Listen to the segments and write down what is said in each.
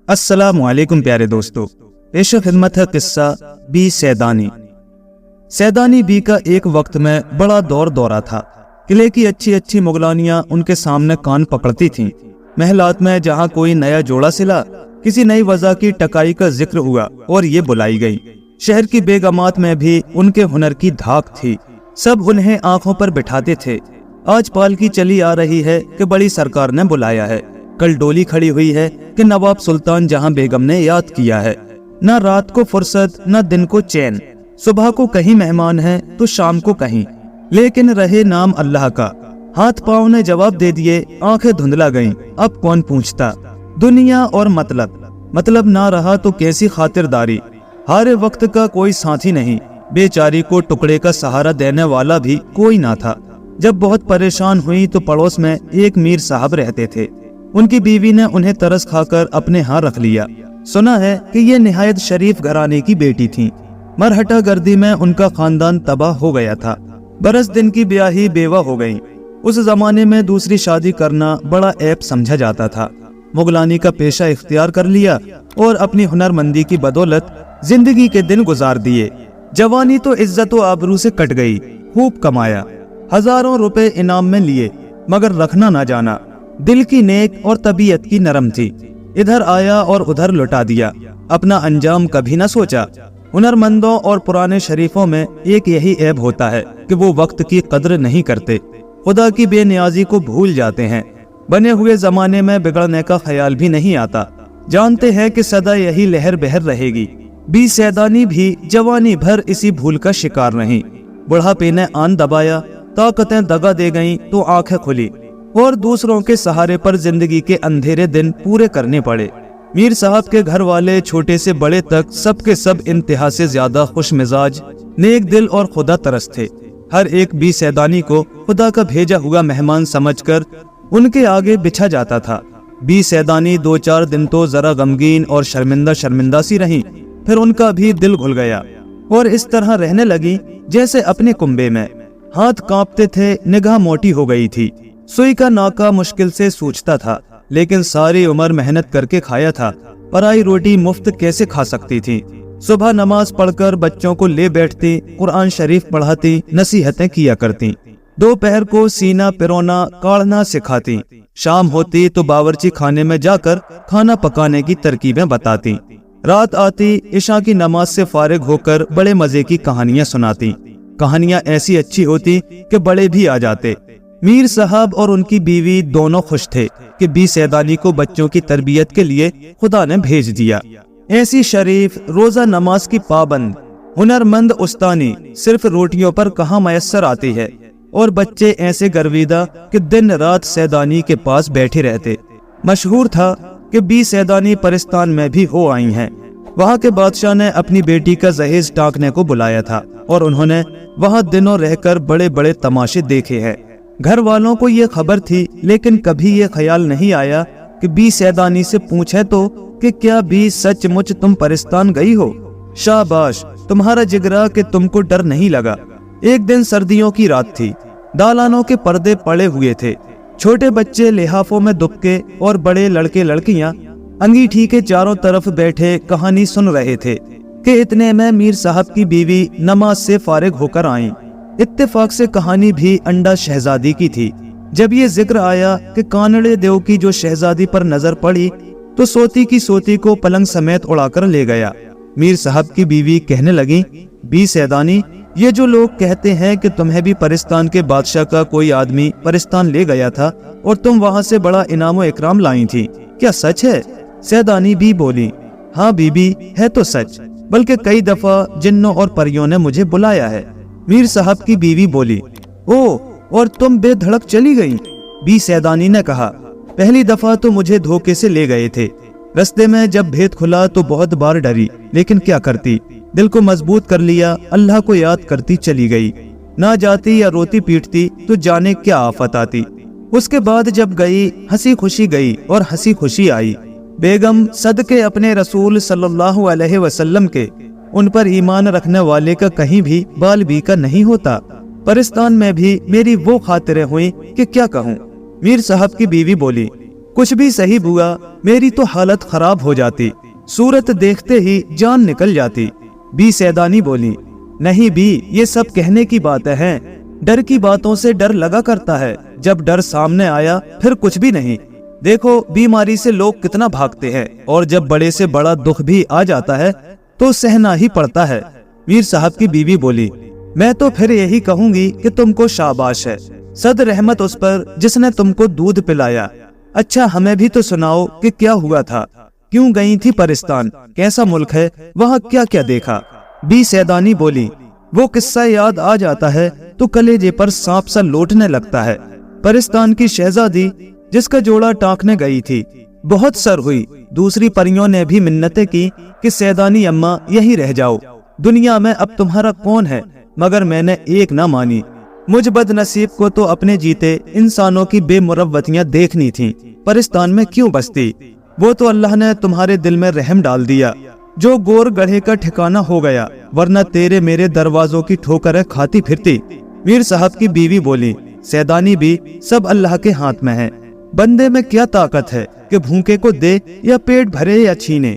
अस्सलाम वालेकुम प्यारे दोस्तों, पेश खिदमत है किस्सा बी सैदानी। सैदानी बी का एक वक्त में बड़ा दौरा था। किले की अच्छी अच्छी मुगलानियां उनके सामने कान पकड़ती थीं। महलात में जहां कोई नया जोड़ा सिला, किसी नई वजह की टकाई का जिक्र हुआ और ये बुलाई गई। शहर की बेगमात में भी उनके हुनर की धाक थी। सब उन्हें आंखों पर बिठाते थे। आज पालकी चली आ रही है कि बड़ी सरकार ने बुलाया है, कल डोली खड़ी हुई है कि नवाब सुल्तान जहां बेगम ने याद किया है। न रात को फुर्सत न दिन को चैन, सुबह को कहीं मेहमान है तो शाम को कहीं, लेकिन रहे नाम अल्लाह का। हाथ पाँव ने जवाब दे दिए, आंखें धुंधला गईं, अब कौन पूछता। दुनिया और मतलब ना रहा तो कैसी खातिरदारी। हारे वक्त का कोई साथी नहीं, बेचारी को टुकड़े का सहारा देने वाला भी कोई ना था। जब बहुत परेशान हुई तो पड़ोस में एक मीर साहब रहते थे। उनकी बीवी ने उन्हें तरस खाकर अपने यहाँ रख लिया। सुना है कि ये निहायत शरीफ घराने की बेटी थी। मरहटा गर्दी में उनका खानदान तबाह हो गया था। बरस दिन की ब्याही बेवा हो गई। उस जमाने में दूसरी शादी करना बड़ा ऐब समझा जाता था। मुगलानी का पेशा इख्तियार कर लिया और अपनी हुनरमंदी की बदौलत जिंदगी के दिन गुजार दिए। जवानी तो इज्जत व आबरू से कट गई। खूब कमाया, हजारों रुपए इनाम में लिए, मगर रखना ना जाना। दिल की नेक और तबीयत की नरम थी। इधर आया और उधर लुटा दिया। अपना अंजाम कभी न सोचा। हुनरमंदों और पुराने शरीफों में एक यही ऐब होता है कि वो वक्त की कद्र नहीं करते, खुदा की बेनियाजी को भूल जाते हैं। बने हुए जमाने में बिगड़ने का ख्याल भी नहीं आता। जानते हैं कि सदा यही लहर बहर रहेगी। बी सैदानी भी जवानी भर इसी भूल का शिकार रही। बुढ़ापे ने आन दबाया, ताकतें दगा दे गईं तो आंखें खुली और दूसरों के सहारे पर जिंदगी के अंधेरे दिन पूरे करने पड़े। मीर साहब के घर वाले छोटे से बड़े तक सबके सब इंतहा से ज्यादा खुश मिजाज, नेक दिल और खुदा तरस थे। हर एक बी सैदानी को खुदा का भेजा हुआ मेहमान समझकर उनके आगे बिछा जाता था। बी सैदानी 2-4 दिन तो जरा गमगीन और शर्मिंदा सी रही, फिर उनका भी दिल घुल गया और इस तरह रहने लगी जैसे अपने कुंबे में। हाथ कांपते थे, निगाह मोटी हो गई थी। सुई का नाका मुश्किल से सूझता था, लेकिन सारी उम्र मेहनत करके खाया था। पराई रोटी मुफ्त कैसे खा सकती थी। सुबह नमाज पढ़कर बच्चों को ले बैठती, कुरान शरीफ पढ़ाती, नसीहतें किया करती। दोपहर को सीना पिरोना काढ़ना सिखाती। शाम होती तो बावर्ची खाने में जाकर खाना पकाने की तरकीबें बताती। रात आती, इशा की नमाज से फारिग होकर बड़े मजे की कहानियां सुनाती। कहानियां ऐसी अच्छी होती कि बड़े भी आ जाते। मीर साहब और उनकी बीवी दोनों खुश थे कि बी सैदानी को बच्चों की तरबियत के लिए खुदा ने भेज दिया। ऐसी शरीफ, रोजा नमाज की पाबंद, हुनरमंद उस्तानी सिर्फ रोटियों पर कहाँ मयस्सर आती है। और बच्चे ऐसे गर्विदा कि दिन रात सैदानी के पास बैठे रहते। मशहूर था कि बी सैदानी परिस्तान में भी हो आई हैं। वहाँ के बादशाह ने अपनी बेटी का जहेज टांकने को बुलाया था और उन्होंने वहाँ दिनों रहकर बड़े बड़े तमाशे देखे हैं। घर वालों को ये खबर थी, लेकिन कभी ये ख्याल नहीं आया कि बी सैदानी से पूछे तो कि क्या बी सचमुच तुम परिस्तान गई हो। शाबाश, तुम्हारा जिगरा कि तुमको डर नहीं लगा। एक दिन सर्दियों की रात थी। दालानों के पर्दे पड़े हुए थे। छोटे बच्चे लिहाफों में दुबके और बड़े लड़के लड़कियां अंगीठी के चारों तरफ बैठे कहानी सुन रहे थे कि इतने में मीर साहब की बीवी नमाज से फारिग होकर आईं। इत्तेफाक से कहानी भी अंडा शहजादी की थी। जब ये जिक्र आया कि कानड़े देव की जो शहजादी पर नजर पड़ी तो सोती की सोती को पलंग समेत उड़ाकर ले गया। मीर साहब की बीवी कहने लगी, बी सैदानी, ये जो लोग कहते हैं कि तुम्हें भी परिस्तान के बादशाह का कोई आदमी परिस्तान ले गया था और तुम वहाँ से बड़ा इनाम व इकराम लाई थी, क्या सच है? सैदानी भी बोली, हाँ बीबी, है तो सच, बल्कि कई दफा जिन्नों और परियों ने मुझे बुलाया है। मीर साहब की बीवी बोली, ओ, और तुम बेधड़क चली गई? बी सैदानी ने कहा, पहली दफा तो मुझे धोखे से ले गए थे। रस्ते में जब भेद खुला तो बहुत बार डरी, लेकिन क्या करती, दिल को मजबूत कर लिया, अल्लाह को याद करती चली गई। ना जाती या रोती पीटती तो जाने क्या आफत आती। उसके बाद जब गई, हंसी खुशी गई और हंसी खुशी आई। बेगम सदके अपने रसूल सल्लल्लाहु अलैहि वसल्लम के, उन पर ईमान रखने वाले का कहीं भी बाल भी का नहीं होता। परिस्तान में भी मेरी वो खातिरें हुई कि क्या कहूँ। मीर साहब की बीवी बोली, कुछ भी सही बुआ मेरी तो हालत खराब हो जाती, सूरत देखते ही जान निकल जाती। बी सैदानी बोली, नहीं बी, ये सब कहने की बातें हैं। डर की बातों से डर लगा करता है, जब डर सामने आया फिर कुछ भी नहीं। देखो बीमारी से लोग कितना भागते हैं, और जब बड़े से बड़ा दुख भी आ जाता है तो सहना ही पड़ता है। मीर साहब की बीवी बोली, मैं तो फिर यही कहूंगी कि तुमको शाबाश है, सद रहमत उस पर जिसने तुमको दूध पिलाया। अच्छा हमें भी तो सुनाओ कि क्या हुआ था, क्यों गई थी परिस्तान, कैसा मुल्क है, वहाँ क्या क्या देखा। बी सैदानी बोली, वो किस्सा याद आ जाता है तो कलेजे पर सांप सा लौटने लगता है। परिस्तान की शहजादी जिसका जोड़ा टांकने गई थी, बहुत सर हुई। दूसरी परियों ने भी मिन्नतें की कि सैदानी अम्मा यहीं रह जाओ, दुनिया में अब तुम्हारा कौन है, मगर मैंने एक ना मानी। मुझ बदनसीब को तो अपने जीते इंसानों की बेमुरव्वतियां देखनी थीं, परिस्तान में क्यों बसती। वो तो अल्लाह ने तुम्हारे दिल में रहम डाल दिया, जो गोर गढ़े का ठिकाना हो गया, वरना तेरे मेरे दरवाजों की ठोकरें खाती फिरती। मीर साहब की बीवी बोली, सैदानी भी सब अल्लाह के हाथ में है, बंदे में क्या ताकत है कि भूखे को दे या पेट भरे या छीने,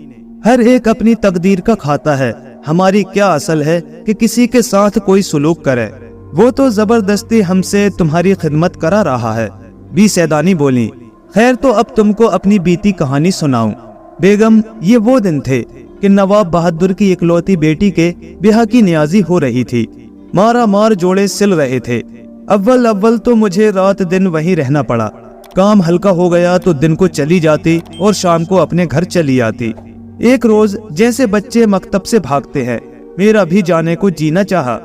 हर एक अपनी तकदीर का खाता है। हमारी क्या असल है कि किसी के साथ कोई सुलूक करे, वो तो जबरदस्ती हमसे तुम्हारी खिदमत करा रहा है। बी सैदानी बोली, खैर तो अब तुमको अपनी बीती कहानी सुनाऊं। बेगम, ये वो दिन थे कि नवाब बहादुर की इकलौती बेटी के ब्याह की नियाजी हो रही थी। मारा मार जोड़े सिल रहे थे। अव्वल तो मुझे रात दिन वहीं रहना पड़ा। काम हल्का हो गया तो दिन को चली जाती और शाम को अपने घर चली आती। एक रोज जैसे बच्चे मकतब से भागते हैं, मेरा भी जाने को जीना चाहा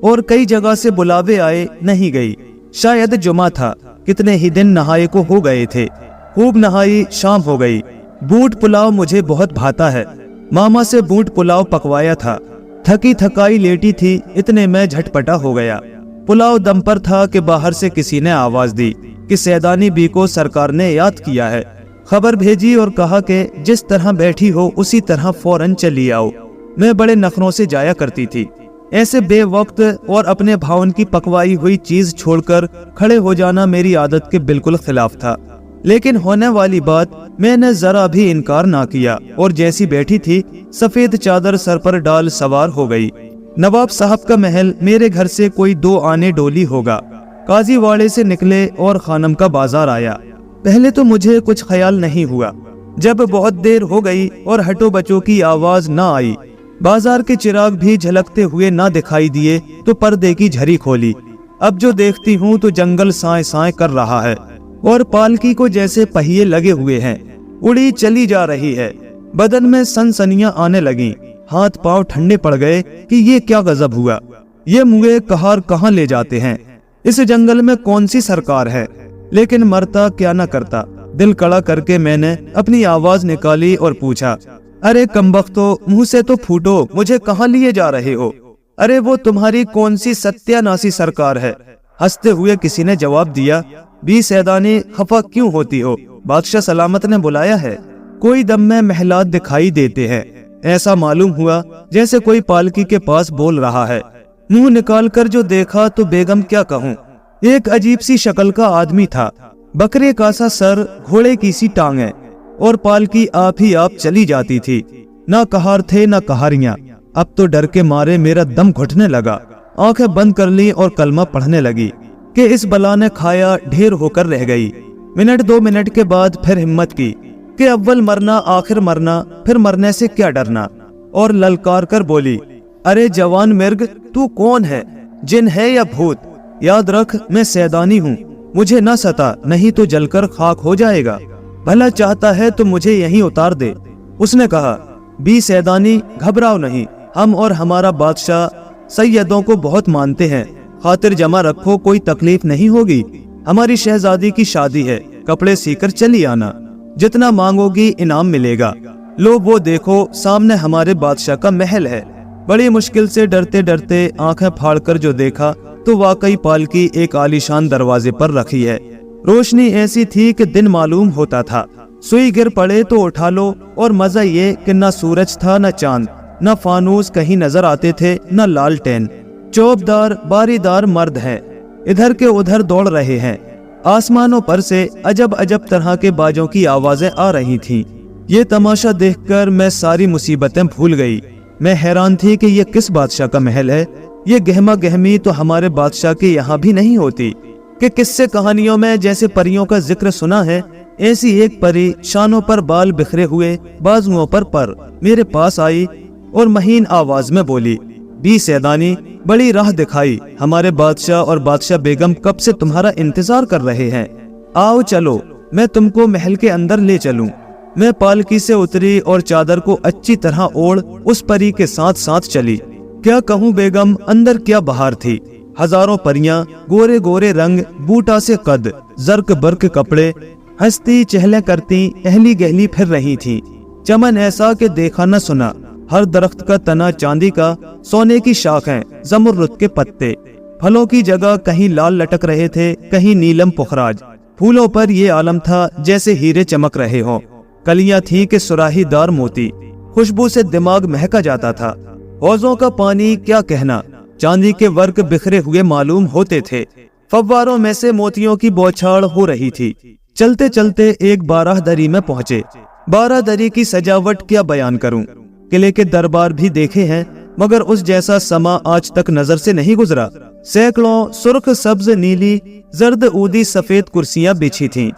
और कई जगह से बुलावे आए, नहीं गई। शायद जुमा था, कितने ही दिन नहाए को हो गए थे। खूब नहाई, शाम हो गई। बूट पुलाव मुझे बहुत भाता है, मामा से बूट पुलाव पकवाया था। थकी थकाई लेटी थी, इतने में झटपटा हो गया। पुलाव दम पर था कि बाहर से किसी ने आवाज दी कि सैदानी बी को सरकार ने याद किया है। खबर भेजी और कहा कि जिस तरह बैठी हो उसी तरह फौरन चली आओ। मैं बड़े नखरों से जाया करती थी। ऐसे बेवक्त और अपने भावन की पकवाई हुई चीज छोड़कर खड़े हो जाना मेरी आदत के बिल्कुल खिलाफ था, लेकिन होने वाली बात मैंने जरा भी इनकार ना किया और जैसी बैठी थी सफेद चादर सर पर डाल सवार हो गई। नवाब साहब का महल मेरे घर से कोई 2 आने डोली होगा। काजी वाड़े से निकले और खानम का बाजार आया। पहले तो मुझे कुछ ख्याल नहीं हुआ, जब बहुत देर हो गई और हटो बचो की आवाज ना आई, बाजार के चिराग भी झलकते हुए ना दिखाई दिए तो पर्दे की झरी खोली। अब जो देखती हूँ तो जंगल साए साए कर रहा है और पालकी को जैसे पहिए लगे हुए हैं, उड़ी चली जा रही है। बदन में सनसनियां आने लगी, हाथ पांव ठंडे पड़ गए कि ये क्या गजब हुआ। ये मुए कहार कहाँ ले जाते हैं, इस जंगल में कौन सी सरकार है। लेकिन मरता क्या न करता। दिल कड़ा करके मैंने अपनी आवाज निकाली और पूछा, अरे कमबख्तो, मुंह से तो फूटो, मुझे कहाँ लिए जा रहे हो। अरे वो तुम्हारी कौन सी सत्यानाशी सरकार है। हंसते हुए किसी ने जवाब दिया, बी सैदानी खफा क्यों होती हो, बादशाह सलामत ने बुलाया है। कोई दम में महलात दिखाई देते हैं। ऐसा मालूम हुआ जैसे कोई पालकी के पास बोल रहा है। मुंह निकाल कर जो देखा तो बेगम क्या कहूँ, एक अजीब सी शक्ल का आदमी था। बकरे का सा सर, घोड़े की सी टांगें और पालकी आप ही आप चली जाती थी। ना कहार थे ना कहारियां। अब तो डर के मारे मेरा दम घुटने लगा। आंखें बंद कर ली और कलमा पढ़ने लगी कि इस बला ने खाया ढेर होकर रह गई। मिनट 2 मिनट के बाद फिर हिम्मत की कि अव्वल मरना आखिर मरना, फिर मरने से क्या डरना, और ललकार कर बोली, अरे जवान मिर्ग, तू कौन है, जिन है या भूत। याद रख मैं सैदानी हूँ, मुझे न सता, नहीं तो जलकर खाक हो जाएगा। भला चाहता है तो मुझे यहीं उतार दे। उसने कहा, बी सैदानी घबराओ नहीं, हम और हमारा बादशाह सैयदों को बहुत मानते हैं, खातिर जमा रखो, कोई तकलीफ नहीं होगी। हमारी शहजादी की शादी है, कपड़े सीकर चली आना, जितना मांगोगी इनाम मिलेगा। लो वो देखो सामने हमारे बादशाह का महल है। बड़ी मुश्किल से डरते डरते आंखें फाड़कर जो देखा तो वाकई पालकी एक आलीशान दरवाजे पर रखी है। रोशनी ऐसी थी कि दिन मालूम होता था। सुई गिर पड़े तो उठा लो, और मजा ये कि न सूरज था न चांद, न फानूस कहीं नजर आते थे न लालटेन। चौबदार बारीदार मर्द हैं, इधर के उधर दौड़ रहे हैं। आसमानों पर से अजब अजब तरह के बाजों की आवाजें आ रही थीं। ये तमाशा देखकर मैं सारी मुसीबतें भूल गई। मैं हैरान थी कि ये किस बादशाह का महल है। ये गहमा गहमी तो हमारे बादशाह के यहाँ भी नहीं होती कि किस्से कहानियों में जैसे परियों का जिक्र सुना है, ऐसी एक परी शानों पर बाल बिखरे हुए, बाजुओं पर मेरे पास आई और महीन आवाज में बोली, बी सैदानी, बड़ी राह दिखाई। हमारे बादशाह और बादशाह बेगम कब से तुम्हारा इंतजार कर रहे हैं। आओ चलो, मैं तुमको महल के अंदर ले चलूं। मैं पालकी से उतरी और चादर को अच्छी तरह ओढ़ उस परी के साथ साथ चली। क्या कहूँ बेगम, अंदर क्या बहार थी। हजारों परियां, गोरे गोरे रंग, बूटा से कद, जर्क बर्क कपड़े, हंसती चहले करती अहली गहली फिर रही थी। चमन ऐसा कि देखा न सुना। हर दरख्त का तना चांदी का, सोने की शाखें, जमुर्रुद के पत्ते। फलों की जगह कहीं लाल लटक रहे थे, कहीं नीलम पुखराज। फूलों पर ये आलम था जैसे हीरे चमक रहे हों। कलियां थी कि सुराहीदार मोती। खुशबू से दिमाग महका जाता था। हौजों का पानी क्या कहना, चांदी के वर्क बिखरे हुए मालूम होते थे। फव्वारों में से मोतियों की बौछार हो रही थी। चलते चलते एक बाराहदरी में पहुंचे। बाराहदरी की सजावट क्या बयान करूं। किले के दरबार भी देखे हैं, मगर उस जैसा समा आज तक नजर से नहीं गुजरा। सैकड़ों सुर्ख, सब्ज, नीली, जर्द, ऊदी, सफेद कुर्सियां बिछी थीं।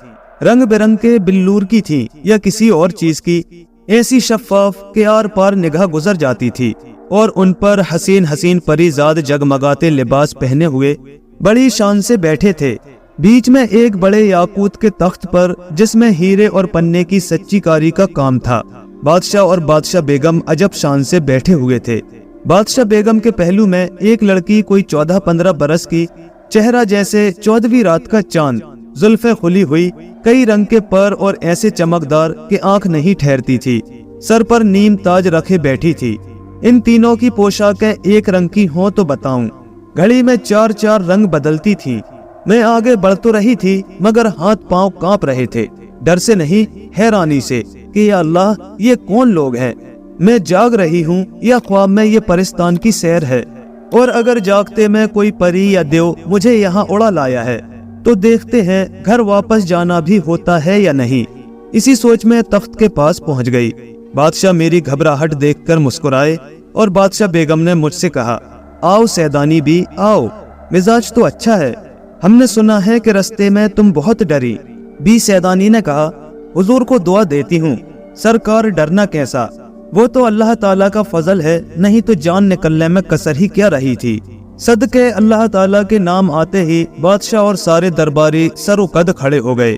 रंग बिरंग के बिल्लूर की थी या किसी और चीज की, ऐसी शफाफ के आर पार निगाह गुजर जाती थी। और उन पर हसीन हसीन परिजाद जगमगाते लिबास पहने हुए बड़ी शान से बैठे थे। बीच में एक बड़े याकूत के तख्त पर, जिसमें हीरे और पन्ने की सच्ची कारी का काम था, बादशाह और बादशाह बेगम अजब शान से बैठे हुए थे। बादशाह बेगम के पहलू में एक लड़की कोई 14-15 बरस की, चेहरा जैसे 14वीं रात का चांद, जुल्फे खुली हुई, कई रंग के पर और ऐसे चमकदार कि आंख नहीं ठहरती थी। सर पर नीम ताज रखे बैठी थी। इन तीनों की पोशाकें एक रंग की हों तो बताऊं। घड़ी में 4-4 रंग बदलती थी। मैं आगे बढ़ तो रही थी, मगर हाथ पांव कांप रहे थे, डर से नहीं, हैरानी से कि या अल्लाह, ये कौन लोग हैं। मैं जाग रही हूँ या ख्वाब में ये परिस्तान की सैर है। और अगर जागते में कोई परी या देव मुझे यहाँ उड़ा लाया है, तो देखते हैं घर वापस जाना भी होता है या नहीं। इसी सोच में तख्त के पास पहुँच गई। बादशाह मेरी घबराहट देखकर मुस्कुराए और बादशाह बेगम ने मुझसे कहा, आओ सैदानी भी आओ, मिजाज तो अच्छा है। हमने सुना है कि रास्ते में तुम बहुत डरी। बी सैदानी ने कहा, हुजूर को दुआ देती हूँ। सरकार, डरना कैसा, वो तो अल्लाह ताला का फजल है, नहीं तो जान निकलने में कसर ही क्या रही थी। सदके अल्लाह ताला के नाम आते ही बादशाह और सारे दरबारी सरोकद खड़े हो गए।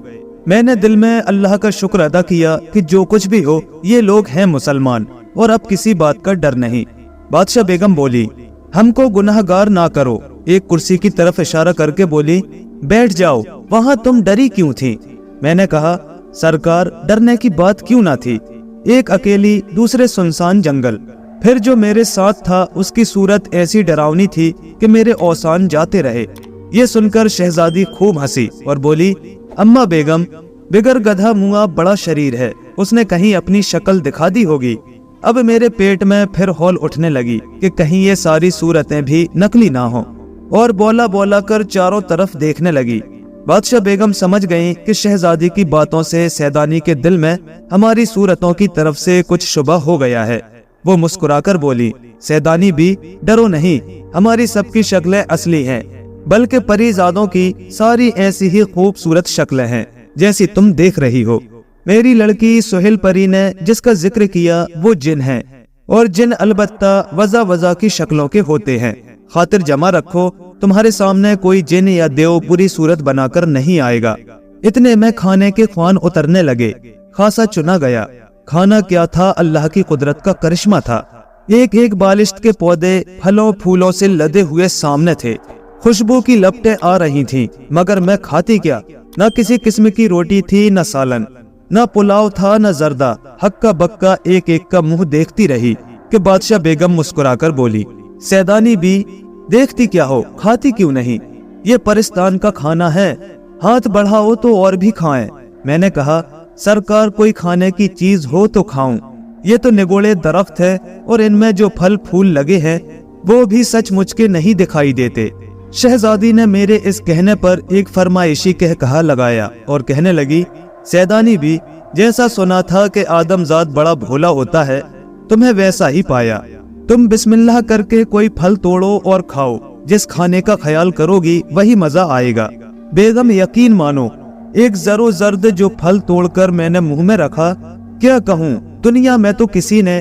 मैंने दिल में अल्लाह का शुक्र अदा किया कि जो कुछ भी हो, ये लोग हैं मुसलमान और अब किसी बात का डर नहीं। बादशाह बेगम बोली, हमको गुनाहगार ना करो। एक कुर्सी की तरफ इशारा करके बोली, बैठ जाओ, वहाँ तुम डरी क्यों थी। मैंने कहा, सरकार, डरने की बात क्यों ना थी। एक अकेली, दूसरे सुनसान जंगल, फिर जो मेरे साथ था उसकी सूरत ऐसी डरावनी थी कि मेरे औसान जाते रहे। ये सुनकर शहजादी खूब हंसी और बोली, अम्मा बेगम, बिगर गधा मुआ बड़ा शरीर है, उसने कहीं अपनी शक्ल दिखा दी होगी। अब मेरे पेट में फिर हौल उठने लगी कि कहीं ये सारी सूरतें भी नकली ना हो, और बोला बोला कर चारों तरफ देखने लगी। बादशाह बेगम समझ गईं कि शहजादी की बातों से सैदानी के दिल में हमारी सूरतों की तरफ से कुछ शुबा हो गया है। वो मुस्कुराकर बोली, सैदानी भी डरो नहीं, हमारी सबकी शक्लें असली हैं, बल्कि परिजादों की सारी ऐसी ही खूबसूरत शक्लें हैं जैसी तुम देख रही हो। मेरी लड़की सुहेल परी ने जिसका जिक्र किया वो जिन है, और जिन अलबत्ता वजा वजा की शक्लों के होते हैं। खातिर जमा रखो, तुम्हारे सामने कोई जिन या देव बुरी सूरत बनाकर नहीं आएगा। इतने में खाने के ख्वान उतरने लगे। खासा चुना गया। खाना क्या था, अल्लाह की कुदरत का करिश्मा था। एक एक बालिश्त के पौधे फलों फूलों से लदे हुए सामने थे। खुशबू की लपटें आ रही थीं, मगर मैं खाती क्या। न किसी किस्म की रोटी थी, न सालन, न पुलाव था, न जर्दा। हक्का बक्का एक एक का मुंह देखती रही कि बादशाह बेगम मुस्कुराकर बोली, सैदानी भी देखती क्या हो, खाती क्यों नहीं। ये परिस्तान का खाना है, हाथ बढ़ाओ तो और भी खाएं। मैंने कहा, सरकार, कोई खाने की चीज हो तो खाऊं। ये तो निगोड़े दरख्त है और इनमें जो फल फूल लगे हैं वो भी सचमुच के नहीं दिखाई देते। शहजादी ने मेरे इस कहने पर एक फरमाइशी कहा लगाया और कहने लगी, सैदानी भी, जैसा सुना था कि आदमजाद बड़ा भोला होता है, तुम्हें वैसा ही पाया। तुम बिस्मिल्लाह करके कोई फल तोड़ो और खाओ, जिस खाने का ख्याल करोगी वही मजा आएगा। बेगम यकीन मानो, एक जरो जर्द जो फल तोड़कर मैंने मुंह में रखा, क्या कहूँ, दुनिया में तो किसी ने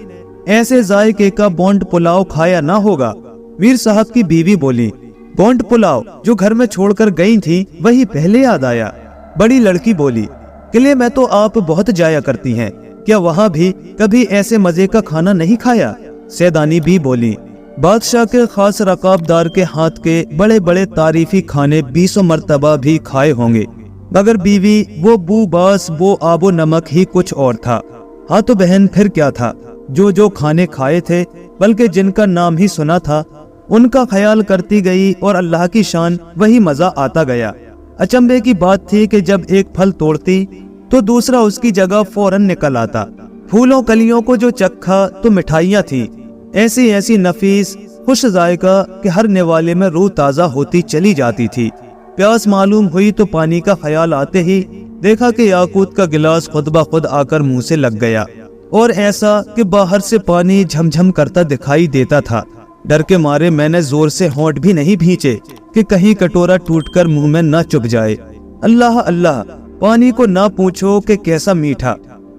ऐसे जायके का बोंड पुलाव खाया ना होगा। मीर साहब की बीवी बोली, बोंड पुलाव जो घर में छोड़कर गई थी वही पहले याद आया। बड़ी लड़की बोली, किले में तो आप बहुत जाया करती हैं, क्या वहाँ भी कभी ऐसे मजे का खाना नहीं खाया? सैदानी भी बोली, बादशाह के खास रकाबदार के हाथ के बड़े बड़े तारीफी खाने 20 मर्तबा भी खाए होंगे, मगर बीवी वो बू बास वो आबो नमक ही कुछ और था। हाँ तो बहन फिर क्या था, जो खाने खाए थे बल्कि जिनका नाम ही सुना था उनका ख्याल करती गई और अल्लाह की शान वही मजा आता गया। अचंभे की बात थी कि जब एक फल तोड़ती तो दूसरा उसकी जगह फौरन निकल आता। फूलों कलियों को जो चखा तो मिठाइयाँ थी, ऐसी ऐसी नफीस खुश जायका कि हर निवाले में रूह ताज़ा होती चली जाती थी। प्यास मालूम हुई तो पानी का ख्याल आते ही देखा कि याकूत का गिलास खुद ब खुद आकर मुंह से लग गया, और ऐसा कि बाहर से पानी झमझम करता दिखाई देता था। डर के मारे मैंने जोर से होंठ भी नहीं भींचे कि कहीं कटोरा टूटकर मुंह में न चुभ जाए। अल्लाह अल्लाह, पानी को ना पूछो कि कैसा मीठा,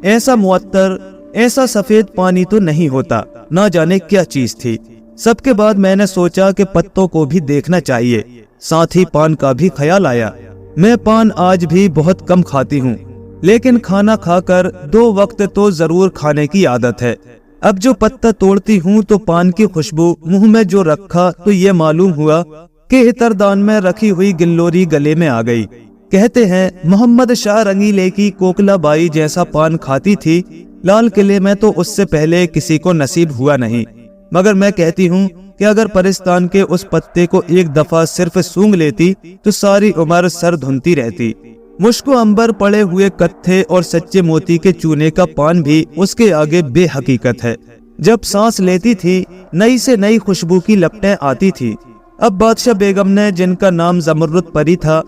ऐसा मुअत्तर, ऐसा सफेद पानी तो नहीं होता, ना जाने क्या चीज थी। सबके बाद मैंने सोचा कि पत्तों को भी देखना चाहिए, साथ ही पान का भी ख्याल आया। मैं पान आज भी बहुत कम खाती हूँ, लेकिन खाना खाकर 2 वक्त तो जरूर खाने की आदत है। अब जो पत्ता तोड़ती हूँ तो पान की खुशबू मुंह में जो रखा तो ये मालूम हुआ कि इतरदान में रखी हुई गिल्लोरी गले में आ गई। कहते हैं मोहम्मद शाह रंगीले की कोकला बाई जैसा पान खाती थी, लाल किले में तो उससे पहले किसी को नसीब हुआ नहीं। मगर मैं कहती हूँ कि अगर परिस्तान के उस पत्ते को एक दफा सिर्फ सूंघ लेती तो सारी उम्र सर धुनती रहती। मुश्को अंबर पड़े हुए कत्थे और सच्चे मोती के चूने का पान भी उसके आगे बेहकीकत है। जब सांस लेती थी नई से नई खुशबू की लपटें आती थी। अब बादशाह बेगम ने, जिनका नाम जमरुद परी था,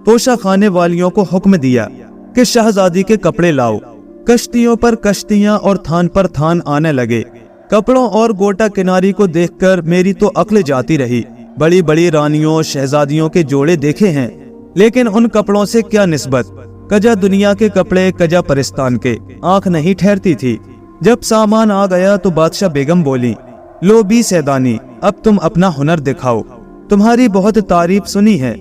तोशा खाने वालियों को हुक्म दिया कि शहजादी के कपड़े लाओ। कश्तियों पर कश्तियां और थान पर थान आने लगे। कपड़ों और गोटा किनारी को देखकर मेरी तो अक्ल जाती रही। बड़ी बड़ी रानियों शहजादियों के जोड़े देखे हैं, लेकिन उन कपड़ों से क्या निस्बत। कजा दुनिया के कपड़े, कजा परिस्तान के, आंख नहीं ठहरती थी। जब सामान आ गया तो बादशाह बेगम बोली, लो बी सैदानी, अब तुम अपना हुनर दिखाओ। तुम्हारी बहुत तारीफ सुनी है,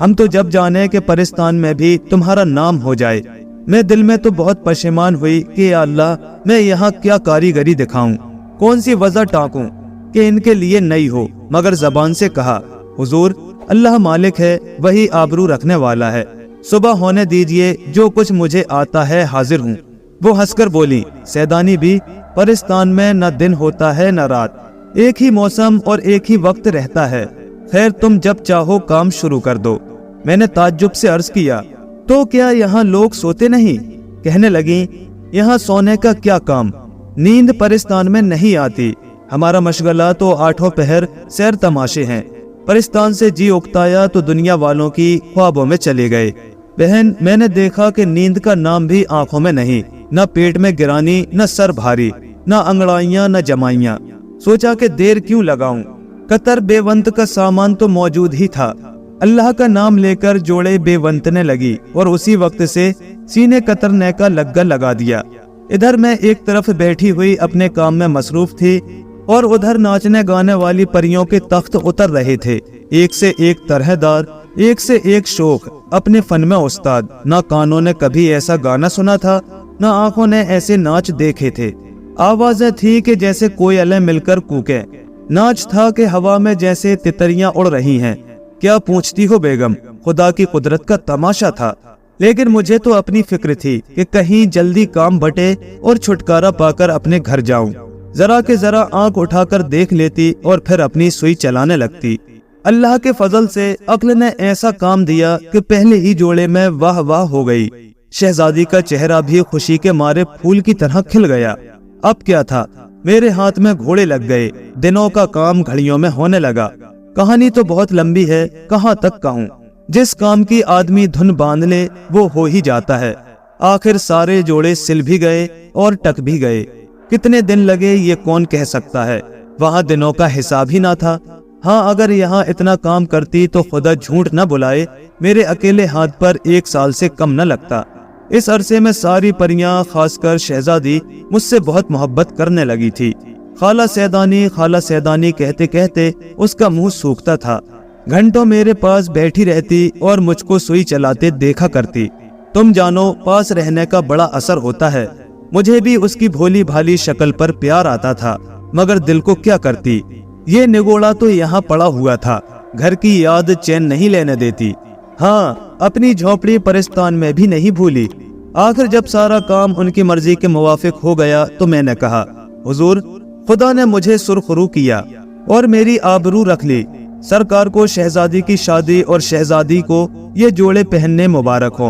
हम तो जब जाने कि परिस्तान में भी तुम्हारा नाम हो जाए। मैं दिल में तो बहुत पशेमान हुई कि या अल्लाह, मैं यहाँ क्या कारीगरी दिखाऊं, कौन सी वजह टाँकूं कि इनके लिए नई हो। मगर जबान से कहा, हुजूर अल्लाह मालिक है, वही आबरू रखने वाला है, सुबह होने दीजिए, जो कुछ मुझे आता है हाजिर हूँ। वो हंसकर बोली, सैदानी भी, परिस्तान में न दिन होता है न रात, एक ही मौसम और एक ही वक्त रहता है। खैर तुम जब चाहो काम शुरू कर दो। मैंने ताज्जुब से अर्ज किया, तो क्या यहाँ लोग सोते नहीं? कहने लगी, यहाँ सोने का क्या काम, नींद परिस्तान में नहीं आती। हमारा मशगला तो 8 पहर सैर तमाशे हैं। परिस्तान से जी उकताया तो दुनिया वालों की ख्वाबों में चले गए। बहन, मैंने देखा कि नींद का नाम भी आंखों में नहीं, न पेट में गिरानी, न सर भारी, न अंगड़ाइयां न जमाइयां। सोचा कि देर क्यों लगाऊं, कतर बेवंत का सामान तो मौजूद ही था। अल्लाह का नाम लेकर जोड़े बेवंतने लगी और उसी वक्त से सीने कतरने का लग्गा लगा दिया। इधर मैं एक तरफ बैठी हुई अपने काम में मसरूफ थी और उधर नाचने गाने वाली परियों के तख्त उतर रहे थे। एक से एक तरहदार, एक से एक शौक, अपने फन में उस्ताद। ना कानों ने कभी ऐसा गाना सुना था, ना आंखों ने ऐसे नाच देखे थे। आवाजें थी कि जैसे कोयलें मिलकर कूके, नाच था कि हवा में जैसे तितलियां उड़ रही हैं। क्या पूछती हो बेगम, खुदा की कुदरत का तमाशा था। लेकिन मुझे तो अपनी फिक्र थी कि कहीं जल्दी काम बटे और छुटकारा पाकर अपने घर जाऊं। जरा के जरा आंख उठाकर देख लेती और फिर अपनी सुई चलाने लगती। अल्लाह के फजल से अक्ल ने ऐसा काम दिया कि पहले ही जोड़े में वाह वाह हो गई। शहजादी का चेहरा भी खुशी के मारे फूल की तरह खिल गया। अब क्या था, मेरे हाथ में घोड़े लग गए। दिनों का काम घड़ियों में होने लगा। कहानी तो बहुत लंबी है, कहाँ तक कहूँ। जिस काम की आदमी धुन बांध ले वो हो ही जाता है। आखिर सारे जोड़े सिल भी गए और टक भी गए। कितने दिन लगे ये कौन कह सकता है। वहाँ दिनों का हिसाब ही ना था। हाँ, अगर यहाँ इतना काम करती तो खुदा झूठ न बुलाए मेरे अकेले हाथ पर 1 साल से कम न लगता। इस अरसे में सारी परियां, खासकर शहजादी, मुझसे बहुत मोहब्बत करने लगी थी। खाला सैदानी कहते कहते उसका मुंह सूखता था। घंटों मेरे पास बैठी रहती और मुझको सुई चलाते देखा करती। तुम जानो, पास रहने का बड़ा असर होता है। मुझे भी उसकी भोली भाली शक्ल पर प्यार आता था, मगर दिल को क्या करती। ये निगोड़ा तो यहाँ पड़ा हुआ था, घर की याद चैन नहीं लेने देती। हाँ, अपनी झोपड़ी परिस्तान में भी नहीं भूली। आखिर जब सारा काम उनकी मर्जी के मुवाफिक हो गया तो मैंने कहा, हुजूर, खुदा ने मुझे सुरखरू किया और मेरी आबरू रख ली। सरकार को शहजादी की शादी और शहजादी को ये जोड़े पहनने मुबारक हो।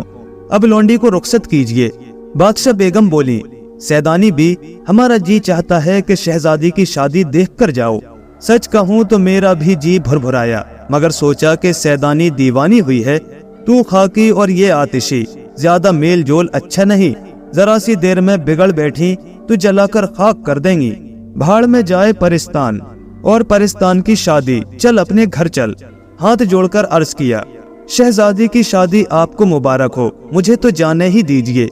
अब लौंडी को रुखसत कीजिए। बादशाह बेगम बोली, सैदानी भी, हमारा जी चाहता है कि शहजादी की शादी देख कर जाओ। सच कहूँ तो मेरा भी जी भुरभुराया, मगर सोचा कि सैदानी दीवानी हुई है। तू खाकी और ये आतिशी, ज्यादा मेल जोल अच्छा नहीं। जरा सी देर में बिगड़ बैठी तो जलाकर खाक कर देंगी। भाड़ में जाए परिस्तान और परिस्तान की शादी, चल अपने घर चल। हाथ जोड़कर अर्ज किया, शहजादी की शादी आपको मुबारक हो, मुझे तो जाने ही दीजिए।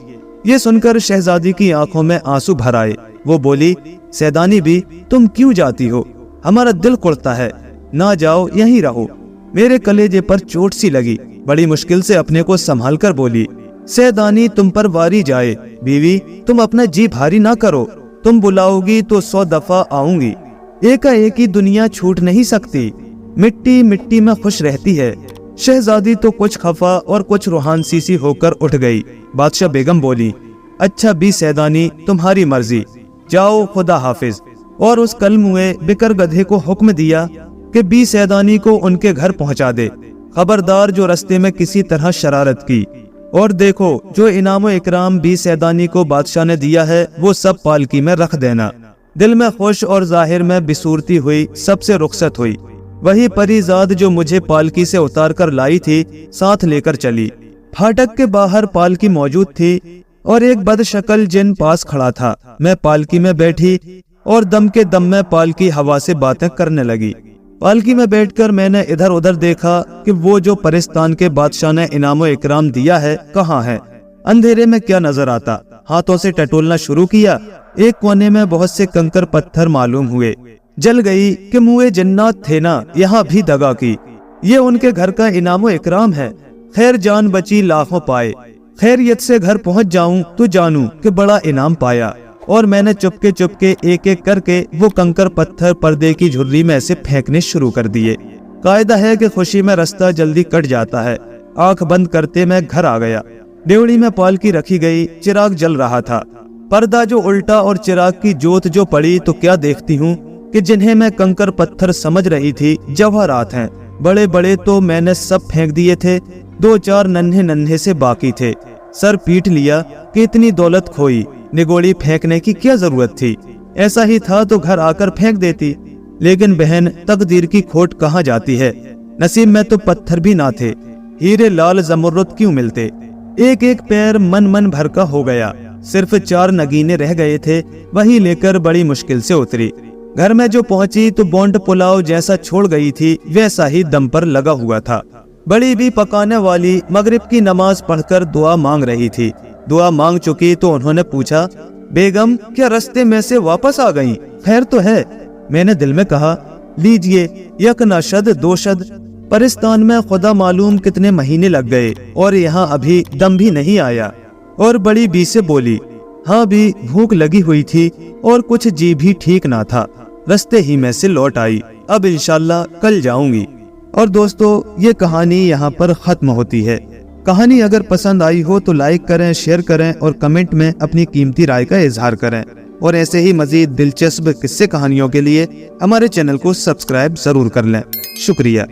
ये सुनकर शहजादी की आंखों में आंसू भर आए। वो बोली, सैदानी भी, तुम क्यों जाती हो? हमारा दिल कुड़ता है। ना जाओ, यहीं रहो। मेरे कलेजे पर चोट सी लगी। बड़ी मुश्किल से अपने को संभाल कर बोली, सैदानी, तुम पर वारी जाए। बीवी, तुम अपना जी भारी ना करो। तुम बुलाओगी तो 100 दफा आऊंगी। एकाएक ही दुनिया छूट नहीं सकती। मिट्टी मिट्टी में खुश रहती है। शहजादी तो कुछ खफा और कुछ रूहानसी सी होकर उठ गई। बादशाह बेगम बोली, अच्छा भी सैदानी, तुम्हारी मर्जी, जाओ, खुदा हाफिज। और उस कलमुए बिकर गधे को हुक्म दिया कि बी सैदानी को उनके घर पहुंचा दे। खबरदार जो रास्ते में किसी तरह शरारत की। और देखो, जो इनाम व इकराम बी सैदानी को बादशाह ने दिया है वो सब पालकी में रख देना। दिल में खुश और जाहिर में बिसूरती हुई सबसे रुखसत हुई। वही परीजाद जो मुझे पालकी से उतार कर लाई थी साथ लेकर चली। फाटक के बाहर पालकी मौजूद थी और एक बदशक्ल जिन पास खड़ा था। मैं पालकी में बैठी और दम के दम में पालकी हवा से बातें करने लगी। पालकी में बैठकर मैंने इधर उधर देखा कि वो जो परिस्तान के बादशाह ने इनाम व इकराम दिया है कहाँ है। अंधेरे में क्या नजर आता। हाथों से टटोलना शुरू किया। एक कोने में बहुत से कंकर पत्थर मालूम हुए। जल गई कि मुए जन्नात थे ना, यहाँ भी दगा की। ये उनके घर का इनाम व इकराम है। खैर, जान बची लाखों पाए। खैरियत से घर पहुँच जाऊं तो जानूं कि बड़ा इनाम पाया। और मैंने चुपके चुपके एक एक करके वो कंकर पत्थर पर्दे की झुर्री में से फेंकने शुरू कर दिए। कायदा है कि खुशी में रास्ता जल्दी कट जाता है। आंख बंद करते मैं घर आ गया। डेवड़ी में पालकी रखी गई। चिराग जल रहा था। पर्दा जो उल्टा और चिराग की जोत जो पड़ी तो क्या देखती हूँ कि जिन्हें मैं कंकर पत्थर समझ रही थी जवाहरात हैं। बड़े बड़े तो मैंने सब फेंक दिए थे, 2-4 नन्हे नन्हे से बाकी थे। सर पीट लिया कि इतनी दौलत खोई, निगोड़ी फेंकने की क्या जरूरत थी। ऐसा ही था तो घर आकर फेंक देती। लेकिन बहन, तकदीर की खोट कहाँ जाती है। नसीब में तो पत्थर भी ना थे। हीरे लाल जमुर्रत क्यों मिलते। एक एक पैर मन भर का हो गया। सिर्फ 4 नगीने रह गए थे, वही लेकर बड़ी मुश्किल से उतरी। घर में जो पहुंची तो बोंड पुलाव जैसा छोड़ गई थी वैसा ही दम पर लगा हुआ था। बड़ी भी पकाने वाली मगरिब की नमाज पढ़कर दुआ मांग रही थी। दुआ मांग चुकी तो उन्होंने पूछा, बेगम, क्या रास्ते में से वापस आ गईं? खैर तो है। मैंने दिल में कहा, लीजिए, यक न शद 2 शद। परिस्तान में खुदा मालूम कितने महीने लग गए और यहाँ अभी दम भी नहीं आया। और बड़ी बी से बोली, हाँ भी भूख लगी हुई थी और कुछ जी भी ठीक ना था। रास्ते ही में से लौट आई। अब इंशाल्लाह कल जाऊंगी। और दोस्तों, ये कहानी यहाँ पर खत्म होती है। कहानी अगर पसंद आई हो तो लाइक करें, शेयर करें और कमेंट में अपनी कीमती राय का इजहार करें। और ऐसे ही मजीद दिलचस्प किस्से कहानियों के लिए हमारे चैनल को सब्सक्राइब जरूर कर लें। शुक्रिया।